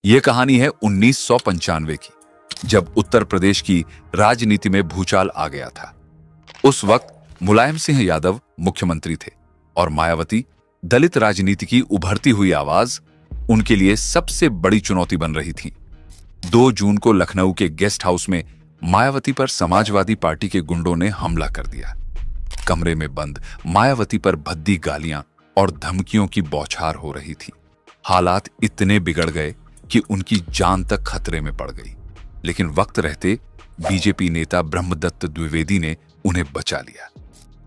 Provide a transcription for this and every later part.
यह कहानी है 1995 की, जब उत्तर प्रदेश की राजनीति में भूचाल आ गया था। उस वक्त मुलायम सिंह यादव मुख्यमंत्री थे और मायावती दलित राजनीति की उभरती हुई आवाज उनके लिए सबसे बड़ी चुनौती बन रही थी। 2 जून को लखनऊ के गेस्ट हाउस में मायावती पर समाजवादी पार्टी के गुंडों ने हमला कर दिया। कमरे में बंद मायावती पर भद्दी गालियां और धमकियों की बौछार हो रही थी। हालात इतने बिगड़ गए कि उनकी जान तक खतरे में पड़ गई, लेकिन वक्त रहते बीजेपी नेता ब्रह्मदत्त द्विवेदी ने उन्हें बचा लिया।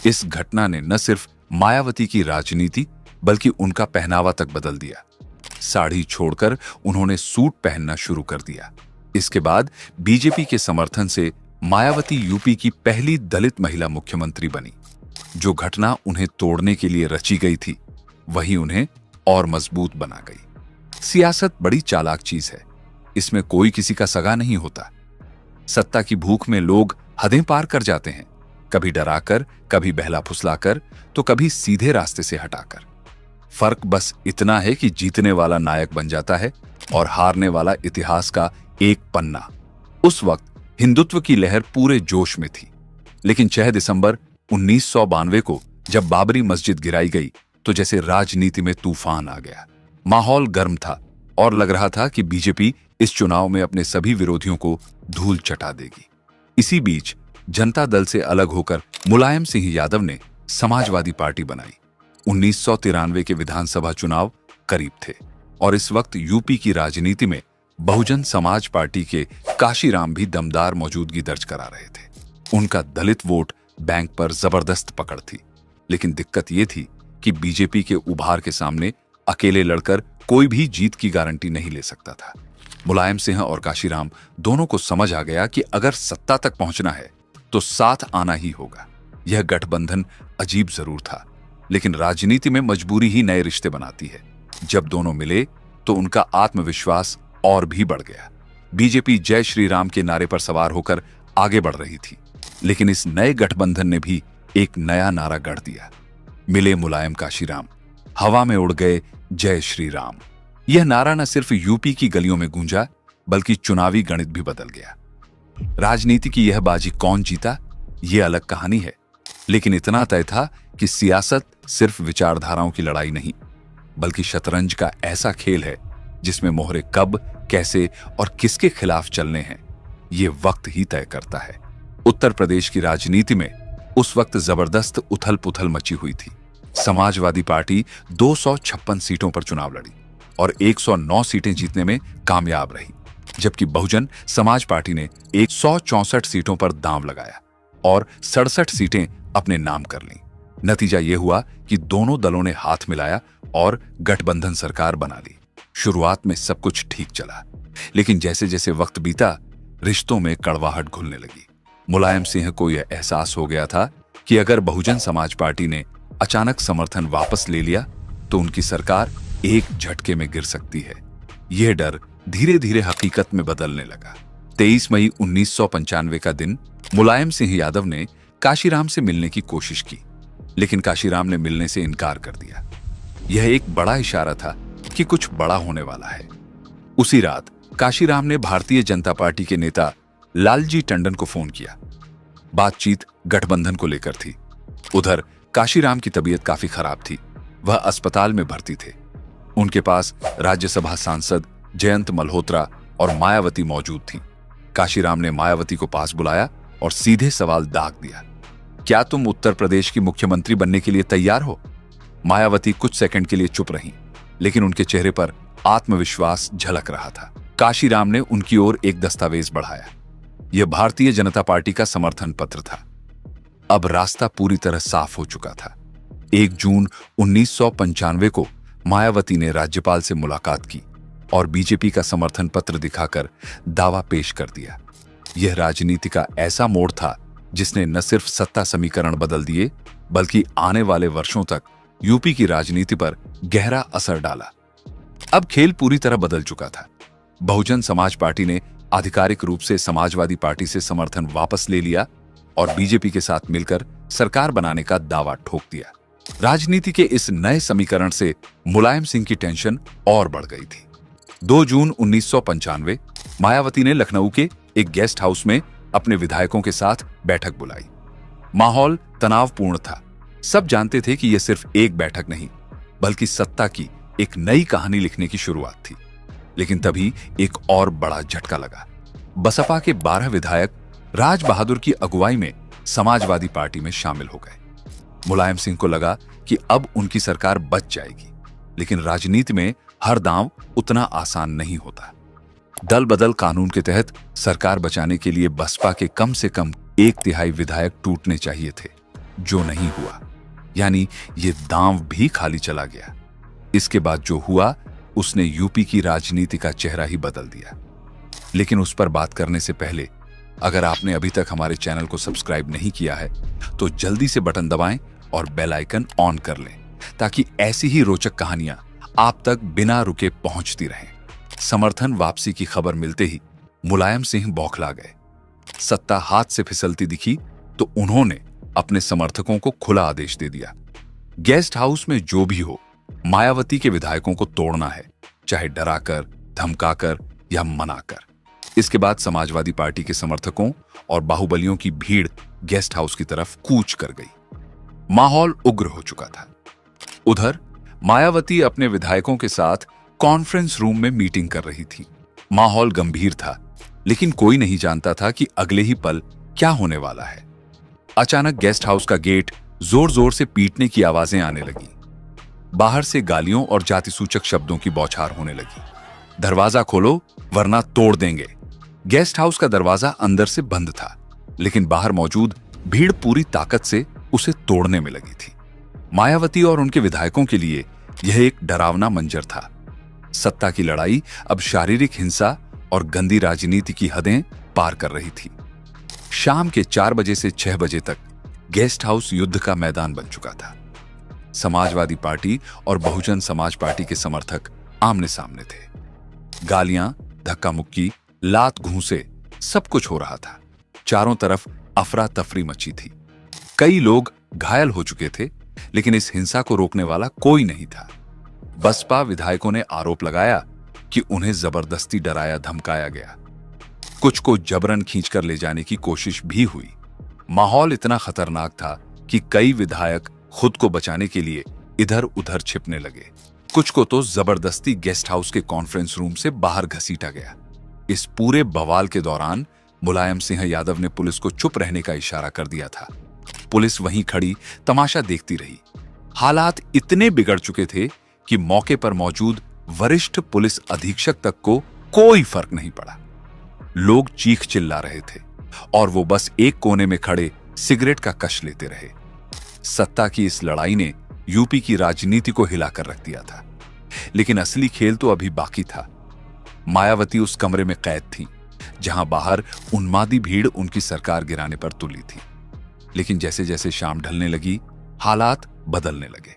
इस घटना ने न सिर्फ मायावती की राजनीति बल्कि उनका पहनावा तक बदल दिया। साड़ी छोड़कर उन्होंने सूट पहनना शुरू कर दिया। इसके बाद बीजेपी के समर्थन से मायावती यूपी की पहली दलित महिला मुख्यमंत्री बनी। जो घटना उन्हें तोड़ने के लिए रची गई थी, वही उन्हें और मजबूत बना गई। सियासत बड़ी चालाक चीज है, इसमें कोई किसी का सगा नहीं होता। सत्ता की भूख में लोग हदें पार कर जाते हैं, कभी डराकर, कभी बहला फुसलाकर, तो कभी सीधे रास्ते से हटाकर। फर्क बस इतना है कि जीतने वाला नायक बन जाता है और हारने वाला इतिहास का एक पन्ना। उस वक्त हिंदुत्व की लहर पूरे जोश में थी, लेकिन 6 दिसंबर 1992 को जब बाबरी मस्जिद गिराई गई तो जैसे राजनीति में तूफान आ गया। माहौल गर्म था और लग रहा था कि बीजेपी इस चुनाव में अपने सभी विरोधियों को धूल चटा देगी। इसी बीच जनता दल से अलग होकर मुलायम सिंह यादव ने समाजवादी पार्टी बनाई। 1993 के विधानसभा चुनाव करीब थे और इस वक्त यूपी की राजनीति में बहुजन समाज पार्टी के काशीराम भी दमदार मौजूदगी दर्ज करा रहे थे। उनका दलित वोट बैंक पर जबरदस्त पकड़ थी, लेकिन दिक्कत यह थी कि बीजेपी के उभार के सामने अकेले लड़कर कोई भी जीत की गारंटी नहीं ले सकता था। मुलायम सिंह और काशीराम दोनों को समझ आ गया कि अगर सत्ता तक पहुंचना है तो साथ आना ही होगा। यह गठबंधन अजीब जरूर था, लेकिन राजनीति में मजबूरी ही नए रिश्ते बनाती है। जब दोनों मिले तो उनका आत्मविश्वास और भी बढ़ गया। बीजेपी जय श्री राम के नारे पर सवार होकर आगे बढ़ रही थी, लेकिन इस नए गठबंधन ने भी एक नया नारा गढ़ दिया। मिले मुलायम काशीराम, हवा में उड़ गए जय श्री राम। यह नारा न सिर्फ यूपी की गलियों में गूंजा, बल्कि चुनावी गणित भी बदल गया। राजनीति की यह बाजी कौन जीता, यह अलग कहानी है, लेकिन इतना तय था कि सियासत सिर्फ विचारधाराओं की लड़ाई नहीं, बल्कि शतरंज का ऐसा खेल है जिसमें मोहरे कब, कैसे और किसके खिलाफ चलने हैं, यह वक्त ही तय करता है। उत्तर प्रदेश की राजनीति में उस वक्त जबरदस्त उथल पुथल मची हुई थी। समाजवादी पार्टी 256 सीटों पर चुनाव लड़ी और 109 सीटें जीतने में कामयाब रही, जबकि बहुजन समाज पार्टी ने 164 सीटों पर दांव लगाया और 67 सीटें अपने नाम कर लीं। नतीजा यह हुआ कि दोनों दलों ने हाथ मिलाया और गठबंधन सरकार बना ली। शुरुआत में सब कुछ ठीक चला, लेकिन जैसे जैसे वक्त बीता, रिश्तों में कड़वाहट घुलने लगी। मुलायम सिंह को यह एहसास हो गया था कि अगर बहुजन समाज पार्टी ने अचानक समर्थन वापस ले लिया तो उनकी सरकार एक झटके में गिर सकती है। यह डर धीरे धीरे हकीकत में बदलने लगा। 23 मई 1995 का दिन मुलायम सिंह यादव ने काशीराम से मिलने की कोशिश की, लेकिन काशीराम ने मिलने से इनकार कर दिया। यह एक बड़ा इशारा था कि कुछ बड़ा होने वाला है। उसी रात काशीराम ने भारतीय जनता पार्टी के नेता लालजी टंडन को फोन किया। बातचीत गठबंधन को लेकर थी। उधर काशीराम की तबीयत काफी खराब थी, वह अस्पताल में भर्ती थे। उनके पास राज्यसभा सांसद जयंत मल्होत्रा और मायावती मौजूद थीं। काशीराम ने मायावती को पास बुलाया और सीधे सवाल दाग दिया, क्या तुम उत्तर प्रदेश की मुख्यमंत्री बनने के लिए तैयार हो? मायावती कुछ सेकंड के लिए चुप रहीं, लेकिन उनके चेहरे पर आत्मविश्वास झलक रहा था। काशीराम ने उनकी ओर एक दस्तावेज बढ़ाया। यह भारतीय जनता पार्टी का समर्थन पत्र था। अब रास्ता पूरी तरह साफ हो चुका था। 1 जून 1995 को मायावती ने राज्यपाल से मुलाकात की और बीजेपी का समर्थन पत्र दिखाकर दावा पेश कर दिया। यह राजनीति का ऐसा मोड़ था जिसने न सिर्फ सत्ता समीकरण बदल दिए, बल्कि आने वाले वर्षों तक यूपी की राजनीति पर गहरा असर डाला। अब खेल पूरी तरह बदल चुका था। बहुजन समाज पार्टी ने आधिकारिक रूप से समाजवादी पार्टी से समर्थन वापस ले लिया और बीजेपी के साथ मिलकर सरकार बनाने का दावा ठोक दिया। राजनीति के इस नए समीकरण से मुलायम सिंह की टेंशन और बढ़ गई थी। 2 जून 1995 मायावती ने लखनऊ के एक गेस्ट हाउस में अपने विधायकों के साथ बैठक बुलाई। माहौल तनावपूर्ण था। सब जानते थे कि यह सिर्फ एक बैठक नहीं, बल्कि सत्ता की एक नई कहानी लिखने की शुरुआत थी। लेकिन तभी एक और बड़ा झटका लगा। बसपा के 12 विधायक राज बहादुर की अगुवाई में समाजवादी पार्टी में शामिल हो गए। मुलायम सिंह को लगा कि अब उनकी सरकार बच जाएगी, लेकिन राजनीति में हर दांव उतना आसान नहीं होता। दल बदल कानून के तहत सरकार बचाने के लिए बसपा के कम से कम 1/3 विधायक टूटने चाहिए थे, जो नहीं हुआ। यानी ये दांव भी खाली चला गया। इसके बाद जो हुआ उसने यूपी की राजनीति का चेहरा ही बदल दिया। लेकिन उस पर बात करने से पहले अगर आपने अभी तक हमारे चैनल को सब्सक्राइब नहीं किया है तो जल्दी से बटन दबाएं और बेल आइकन ऑन कर लें, ताकि ऐसी ही रोचक कहानियां आप तक बिना रुके पहुंचती रहें। समर्थन वापसी की खबर मिलते ही मुलायम सिंह बौखला गए। सत्ता हाथ से फिसलती दिखी तो उन्होंने अपने समर्थकों को खुला आदेश दे दिया, गेस्ट हाउस में जो भी हो, मायावती के विधायकों को तोड़ना है, चाहे डराकर, धमकाकर या मनाकर। इसके बाद समाजवादी पार्टी के समर्थकों और बाहुबलियों की भीड़ गेस्ट हाउस की तरफ कूच कर गई। माहौल उग्र हो चुका था। उधर मायावती अपने विधायकों के साथ कॉन्फ्रेंस रूम में मीटिंग कर रही थी। माहौल गंभीर था, लेकिन कोई नहीं जानता था कि अगले ही पल क्या होने वाला है। अचानक गेस्ट हाउस का गेट जोर जोर से पीटने की आवाजें आने लगी। बाहर से गालियों और जातिसूचक शब्दों की बौछार होने लगी। दरवाजा खोलो वरना तोड़ देंगे। गेस्ट हाउस का दरवाजा अंदर से बंद था, लेकिन बाहर मौजूद भीड़ पूरी ताकत से उसे तोड़ने में लगी थी। मायावती और उनके विधायकों के लिए यह एक डरावना मंजर था। सत्ता की लड़ाई अब शारीरिक हिंसा और गंदी राजनीति की हदें पार कर रही थी। शाम के 4 बजे से 6 बजे तक गेस्ट हाउस युद्ध का मैदान बन चुका था। समाजवादी पार्टी और बहुजन समाज पार्टी के समर्थक आमने सामने थे। गालियां, धक्का मुक्की, लात घूंसे, सब कुछ हो रहा था। चारों तरफ अफरा तफरी मची थी। कई लोग घायल हो चुके थे, लेकिन इस हिंसा को रोकने वाला कोई नहीं था। बसपा विधायकों ने आरोप लगाया कि उन्हें जबरदस्ती डराया धमकाया गया। कुछ को जबरन खींचकर ले जाने की कोशिश भी हुई। माहौल इतना खतरनाक था कि कई विधायक खुद को बचाने के लिए इधर उधर छिपने लगे। कुछ को तो जबरदस्ती गेस्ट हाउस के कॉन्फ्रेंस रूम से बाहर घसीटा गया। इस पूरे बवाल के दौरान मुलायम सिंह यादव ने पुलिस को चुप रहने का इशारा कर दिया था। पुलिस वहीं खड़ी तमाशा देखती रही। हालात इतने बिगड़ चुके थे कि मौके पर मौजूद वरिष्ठ पुलिस अधीक्षक तक को कोई फर्क नहीं पड़ा। लोग चीख चिल्ला रहे थे और वो बस एक कोने में खड़े सिगरेट का कश लेते रहे। सत्ता की इस लड़ाई ने यूपी की राजनीति को हिलाकर रख दिया था, लेकिन असली खेल तो अभी बाकी था। मायावती उस कमरे में कैद थी जहां बाहर उन्मादी भीड़ उनकी सरकार गिराने पर तुली थी। लेकिन जैसे जैसे शाम ढलने लगी, हालात बदलने लगे।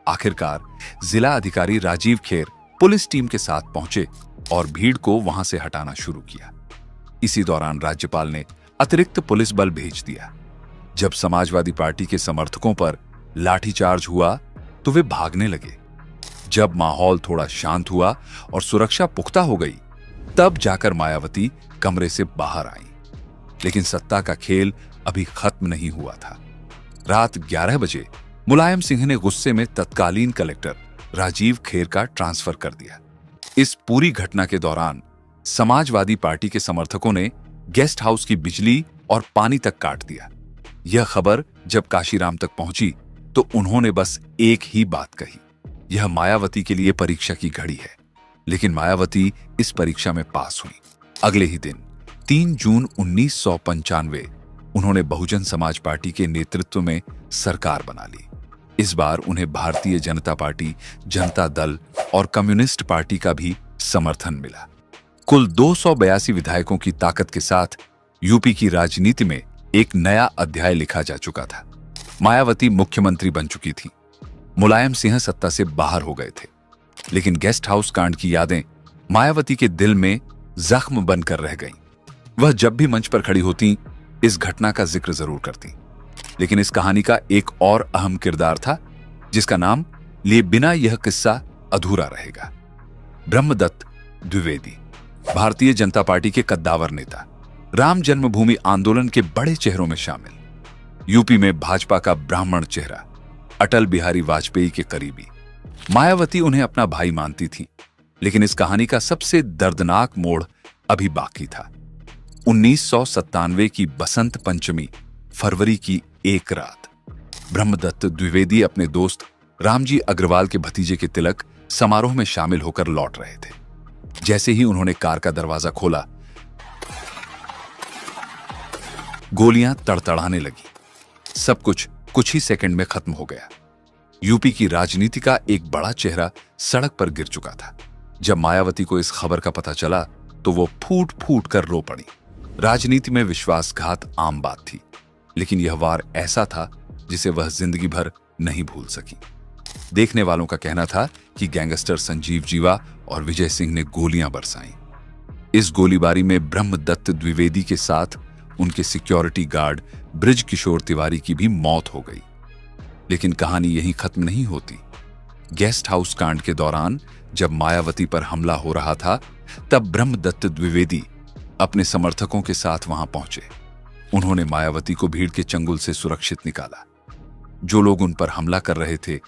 आखिरकार जिला अधिकारी राजीव खेर पुलिस टीम के साथ पहुंचे और भीड़ को वहां से हटाना शुरू किया। इसी दौरान राज्यपाल ने अतिरिक्त पुलिस बल भेज दिया। जब समाजवादी पार्टी के समर्थकों पर लाठीचार्ज हुआ तो वे भागने लगे। जब माहौल थोड़ा शांत हुआ और सुरक्षा पुख्ता हो गई, तब जाकर मायावती कमरे से बाहर आई। लेकिन सत्ता का खेल अभी खत्म नहीं हुआ था। रात 11 बजे मुलायम सिंह ने गुस्से में तत्कालीन कलेक्टर राजीव खेर का ट्रांसफर कर दिया। इस पूरी घटना के दौरान समाजवादी पार्टी के समर्थकों ने गेस्ट हाउस की बिजली और पानी तक काट दिया। यह खबर जब काशीराम तक पहुंची तो उन्होंने बस एक ही बात कही, यह मायावती के लिए परीक्षा की घड़ी है। लेकिन मायावती इस परीक्षा में पास हुई। अगले ही दिन 3 जून 1995 उन्होंने बहुजन समाज पार्टी के नेतृत्व में सरकार बना ली। इस बार उन्हें भारतीय जनता पार्टी, जनता दल और कम्युनिस्ट पार्टी का भी समर्थन मिला। कुल 282 विधायकों की ताकत के साथ यूपी की राजनीति में एक नया अध्याय लिखा जा चुका था। मायावती मुख्यमंत्री बन चुकी थी। मुलायम सिंह सत्ता से बाहर हो गए थे। लेकिन गेस्ट हाउस कांड की यादें मायावती के दिल में जख्म बनकर रह गईं। वह जब भी मंच पर खड़ी होती इस घटना का जिक्र जरूर करती। लेकिन इस कहानी का एक और अहम किरदार था जिसका नाम लिए बिना यह किस्सा अधूरा रहेगा। ब्रह्मदत्त द्विवेदी भारतीय जनता पार्टी के कद्दावर नेता, राम जन्मभूमि आंदोलन के बड़े चेहरों में शामिल, यूपी में भाजपा का ब्राह्मण चेहरा, अटल बिहारी वाजपेयी के करीबी। मायावती उन्हें अपना भाई मानती थी, लेकिन इस कहानी का सबसे दर्दनाक मोड़ अभी बाकी था। 1997 की बसंत पंचमी, फरवरी की एक रात, ब्रह्मदत्त द्विवेदी अपने दोस्त रामजी अग्रवाल के भतीजे के तिलक समारोह में शामिल होकर लौट रहे थे। जैसे ही उन्होंने कार का दरवाजा खोला, गोलियां तड़तड़ाने लगी। सब कुछ ही सेकंड में खत्म हो गया। यूपी की राजनीति का एक बड़ा चेहरा सड़क पर गिर चुका था। जब मायावती को इस खबर का पता चला तो वो फूट फूट कर रो पड़ी। राजनीति में विश्वासघात आम बात थी, लेकिन यह वार ऐसा था जिसे वह जिंदगी भर नहीं भूल सकी। देखने वालों का कहना था कि गैंगस्टर संजीव जीवा और विजय सिंह ने गोलियां बरसाईं। इस गोलीबारी में ब्रह्मदत्त द्विवेदी के साथ उनके सिक्योरिटी गार्ड ब्रिज किशोर तिवारी की भी मौत हो गई। लेकिन कहानी यहीं खत्म नहीं होती। गेस्ट हाउस कांड के दौरान जब मायावती पर हमला हो रहा था, तब ब्रह्मदत्त द्विवेदी अपने समर्थकों के साथ वहां पहुंचे। उन्होंने मायावती को भीड़ के चंगुल से सुरक्षित निकाला। जो लोग उन पर हमला कर रहे थे,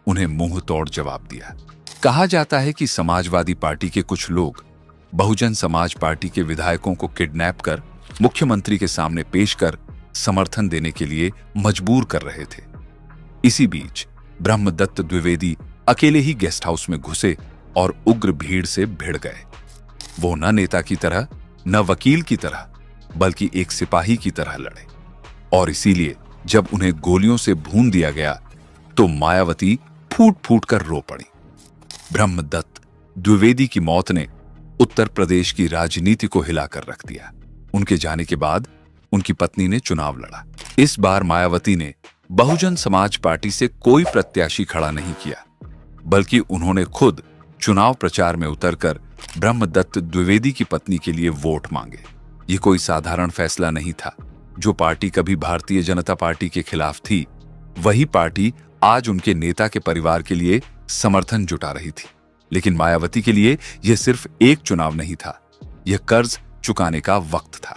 उन्हें मुंह तोड़ जवाब दिया। कहा जाता है कि समाजवादी पार्टी के कुछ लोग बहुजन समाज पार्टी के विधायकों को किडनैप कर मुख्यमंत्री के सामने पेश कर समर्थन देने के लिए मजबूर कर रहे थे। इसी बीच ब्रह्मदत्त द्विवेदी अकेले ही गेस्ट हाउस में घुसे और उग्र भीड़ से भिड़ गए। वो न नेता की तरह, न वकील की तरह, बल्कि एक सिपाही की तरह लड़े। और इसीलिए जब उन्हें गोलियों से भून दिया गया तो मायावती फूट फूट कर रो पड़ी। ब्रह्मदत्त द्विवेदी की मौत ने उत्तर प्रदेश की राजनीति को हिलाकर रख दिया। उनके जाने के बाद उनकी पत्नी ने चुनाव लड़ा। इस बार मायावती ने बहुजन समाज पार्टी से कोई प्रत्याशी खड़ा नहीं किया, बल्कि उन्होंने खुद चुनाव प्रचार में उतरकर ब्रह्मदत्त द्विवेदी की पत्नी के लिए वोट मांगे। ये कोई साधारण फैसला नहीं था। जो पार्टी कभी भारतीय जनता पार्टी के खिलाफ थी, वही पार्टी आज उनके नेता के परिवार के लिए समर्थन जुटा रही थी। लेकिन मायावती के लिए यह सिर्फ एक चुनाव नहीं था, यह कर्ज चुकाने का वक्त था।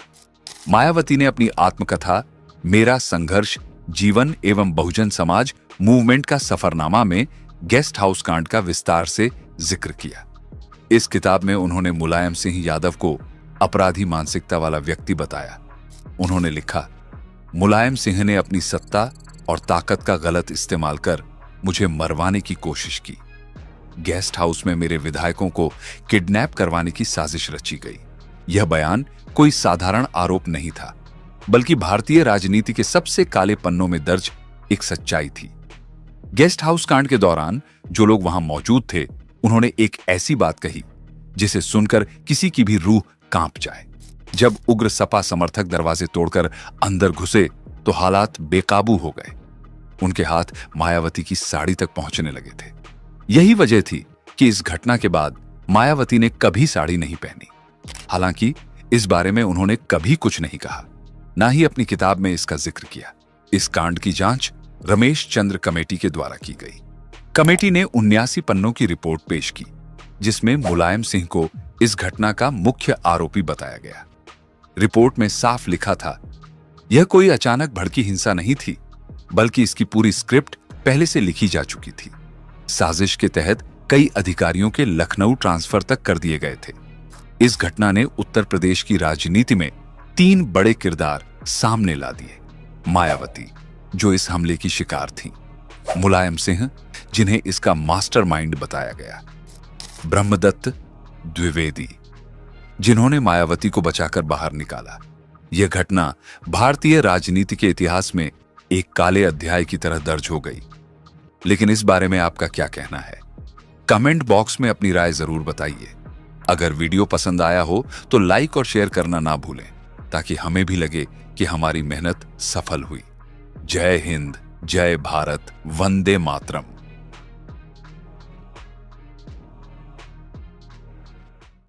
मायावती ने अपनी आत्मकथा मेरा संघर्ष जीवन एवं बहुजन समाज मूवमेंट का सफरनामा में गेस्ट हाउस कांड का विस्तार से जिक्र किया। इस किताब में उन्होंने मुलायम सिंह यादव को अपराधी मानसिकता वाला व्यक्ति बताया। उन्होंने लिखा, मुलायम सिंह ने अपनी सत्ता और ताकत का गलत इस्तेमाल कर मुझे मरवाने की कोशिश की। गेस्ट हाउस में मेरे विधायकों को किडनैप करवाने की साजिश रची गई। यह बयान कोई साधारण आरोप नहीं था, बल्कि भारतीय राजनीति के सबसे काले पन्नों में दर्ज एक सच्चाई थी। गेस्ट हाउस कांड के दौरान जो लोग वहां मौजूद थे, उन्होंने एक ऐसी बात कही जिसे सुनकर किसी की भी रूह कांप जाए। जब उग्र सपा समर्थक दरवाजे तोड़कर अंदर घुसे तो हालात बेकाबू हो गए। उनके हाथ मायावती की साड़ी तक पहुंचने लगे थे। यही वजह थी कि इस घटना के बाद मायावती ने कभी साड़ी नहीं पहनी। हालांकि इस बारे में उन्होंने कभी कुछ नहीं कहा, ना ही अपनी किताब में इसका जिक्र किया। इस कांड की जांच रमेश चंद्र कमेटी के द्वारा की गई। कमेटी ने 79 पन्नों की रिपोर्ट पेश की, जिसमें मुलायम सिंह को इस घटना का मुख्य आरोपी बताया गया। रिपोर्ट में साफ लिखा था, यह कोई अचानक भड़की हिंसा नहीं थी, बल्कि इसकी पूरी स्क्रिप्ट पहले से लिखी जा चुकी थी। साजिश के तहत कई अधिकारियों के लखनऊ ट्रांसफर तक कर दिए गए थे। इस घटना ने उत्तर प्रदेश की राजनीति में 3 बड़े किरदार सामने ला दिए। मायावती, जो इस हमले की शिकार थीं, मुलायम सिंह, जिन्हें इसका मास्टरमाइंड बताया गया, ब्रह्मदत्त द्विवेदी, जिन्होंने मायावती को बचाकर बाहर निकाला। यह घटना भारतीय राजनीति के इतिहास में एक काले अध्याय की तरह दर्ज हो गई। लेकिन इस बारे में आपका क्या कहना है? कमेंट बॉक्स में अपनी राय जरूर बताइए। अगर वीडियो पसंद आया हो तो लाइक और शेयर करना ना भूलें, ताकि हमें भी लगे कि हमारी मेहनत सफल हुई। जय हिंद, जय भारत, वंदे मातरम।